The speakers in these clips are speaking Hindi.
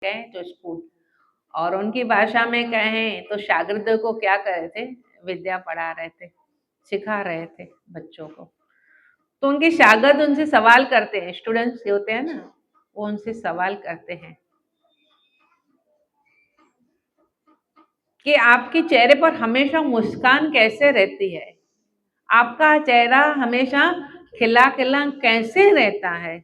गए तो स्कूल, और उनकी भाषा में कहें तो शागिर्दों को क्या कर रहे थे, विद्या पढ़ा रहे थे, सिखा रहे थे बच्चों को। तो उनके शागिर्द उनसे सवाल करते हैं, स्टूडेंट्स जो होते हैं ना, वो उनसे सवाल करते हैं कि आपके चेहरे पर हमेशा मुस्कान कैसे रहती है, आपका चेहरा हमेशा खिला खिला कैसे रहता है,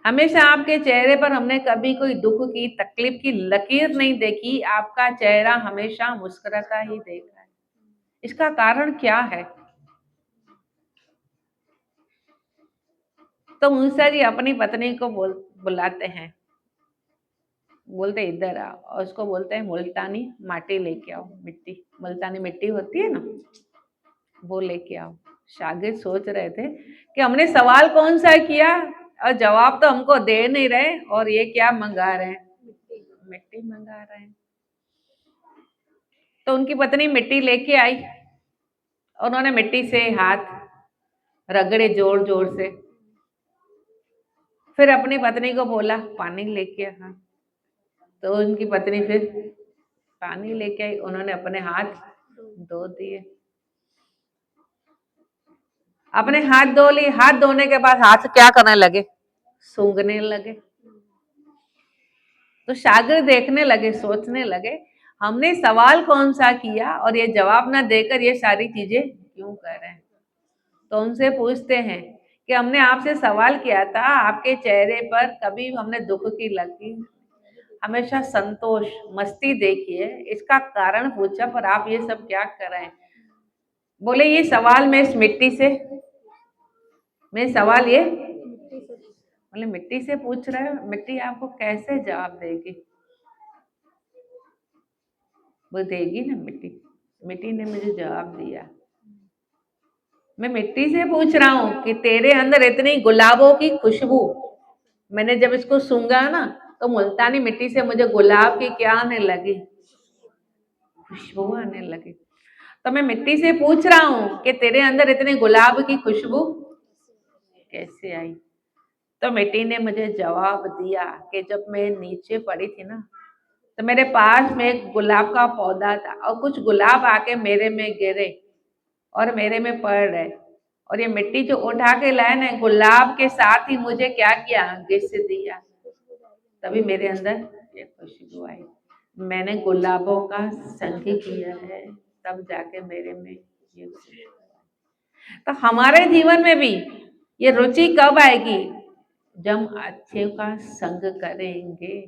हमेशा आपके चेहरे पर हमने कभी कोई दुख की, तकलीफ की लकीर नहीं देखी, आपका चेहरा हमेशा मुस्कुराता ही देखा है। इसका कारण क्या है? तो मूसा जी अपनी पत्नी को बुलाते हैं, बोलते इधर आओ, और उसको बोलते हैं मुल्तानी माटी लेके आओ, मिट्टी, मुल्तानी मिट्टी होती है ना, वो लेके आओ। शागिर्द सोच रहे थे कि हमने सवाल कौन सा किया और जवाब तो हमको दे नहीं रहे, और ये क्या मंगा रहे हैं, मिट्टी मंगा रहे हैं। तो उनकी पत्नी मिट्टी लेके आई, उन्होंने मिट्टी से हाथ रगड़े जोर जोर से, फिर अपनी पत्नी को बोला पानी लेके आ। तो उनकी पत्नी फिर पानी लेके आई, उन्होंने अपने हाथ धो दिए, अपने हाथ धो लिए। हाथ धोने के बाद हाथ क्या करने लगे, सूंघने लगे। तो शागिर्द देखने लगे, सोचने लगे हमने सवाल कौन सा किया और ये जवाब ना देकर ये सारी चीजें क्यों कर रहे हैं। तो उनसे पूछते हैं कि हमने आपसे सवाल किया था, आपके चेहरे पर कभी हमने दुख की लकीर, हमेशा संतोष मस्ती देखी है, इसका कारण पूछा, पर आप ये सब क्या कर रहे हैं। बोले ये सवाल मैं इस मिट्टी से, मैं सवाल ये, बोले मिट्टी से पूछ रहे हो, मिट्टी आपको कैसे जवाब देगी। वो देगी ना मिट्टी, मिट्टी ने मुझे जवाब दिया, मैं मिट्टी से पूछ रहा हूं कि तेरे अंदर इतनी गुलाबों की खुशबू, मैंने जब इसको सूंघा ना तो मुल्तानी मिट्टी से मुझे गुलाब की क्या आने लगी, खुशबू आने लगी। तो मैं मिट्टी से पूछ रहा हूं कि तेरे अंदर इतने गुलाब की खुशबू कैसे आई। तो मिट्टी ने मुझे जवाब दिया कि जब मैं नीचे पड़ी थी ना, तो मेरे पास में एक गुलाब का पौधा था, और कुछ गुलाब आके मेरे में गिरे और मेरे में पड़ रहे, और ये मिट्टी जो उठा के लाए ना, गुलाब के साथ ही मुझे क्या किया, घिस दिया, तभी मेरे अंदर ये खुशबू आई। मैंने गुलाबों का संग किया है, तब जाके मेरे में ये खुशबू आई। तो हमारे जीवन में भी ये रुचि कब आएगी, जब हम अच्छे का संग करेंगे।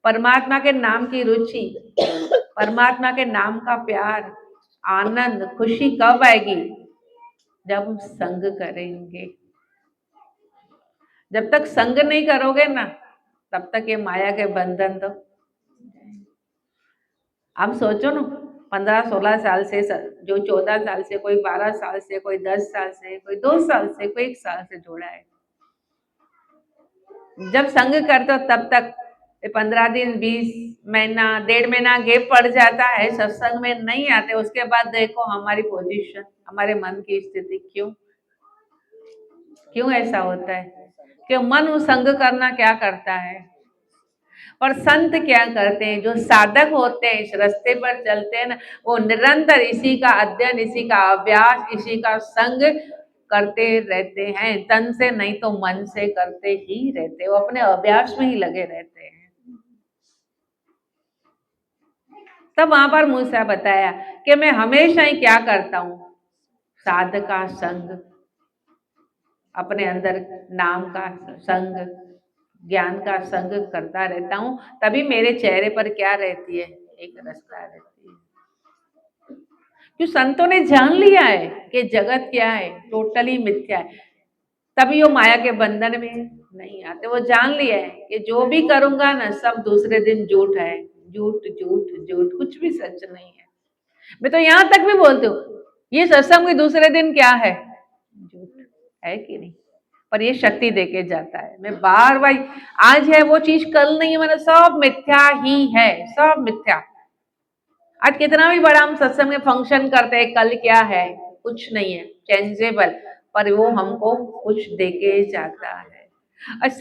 परमात्मा के नाम की रुचि, परमात्मा के नाम का प्यार, आनंद, खुशी कब आएगी, जब हम संग करेंगे। जब तक संग नहीं करोगे ना, तब तक ये माया के बंधन तो, आप सोचो ना, 15-16 साल से, जो 14 साल से, कोई 12 साल से, कोई 10 साल से, कोई 2 साल से, कोई 1 साल से जुड़ा है। जब संग करते हो तब तक 15 दिन, 20 महीना, 1.5 महीना गैप पड़ जाता है, सत्संग में नहीं आते, उसके बाद देखो हमारी पोजीशन, हमारे मन की स्थिति, क्यों ऐसा होता है कि मन उस संग करना क्या करता है। और संत क्या करते हैं, जो साधक होते हैं, इस रास्ते पर चलते हैं ना, वो निरंतर इसी का अध्ययन, इसी का अभ्यास, इसी का संग करते रहते हैं। तन से नहीं तो मन से करते ही रहते हैं, वो अपने अभ्यास में ही लगे रहते हैं। तब वहां पर मूसा बताया कि मैं हमेशा ही क्या करता हूं, साधक का संग, अपने अंदर नाम का संग, ज्ञान का संग करता रहता हूं, तभी मेरे चेहरे पर क्या रहती है, एक रास्ता रहती है। क्यों, संतों ने जान लिया है कि जगत क्या है, टोटली मिथ्या है, तभी वो माया के बंधन में नहीं आते। वो जान लिया है कि जो भी करूंगा ना, सब दूसरे दिन झूठ है, झूठ झूठ झूठ, कुछ भी सच नहीं है। मैं तो यहां तक भी बोलती हूँ, ये सत्संग भी दूसरे दिन क्या है, झूठ है कि नहीं, पर ये शक्ति देके जाता है। मैं बार बार, आज है वो चीज कल नहीं है, मतलब सब मिथ्या ही है, सब मिथ्या। आज कितना भी बड़ा हम सत्संग में फंक्शन करते हैं, कल क्या है, कुछ नहीं है, चेंजेबल, पर वो हमको कुछ देके जाता है।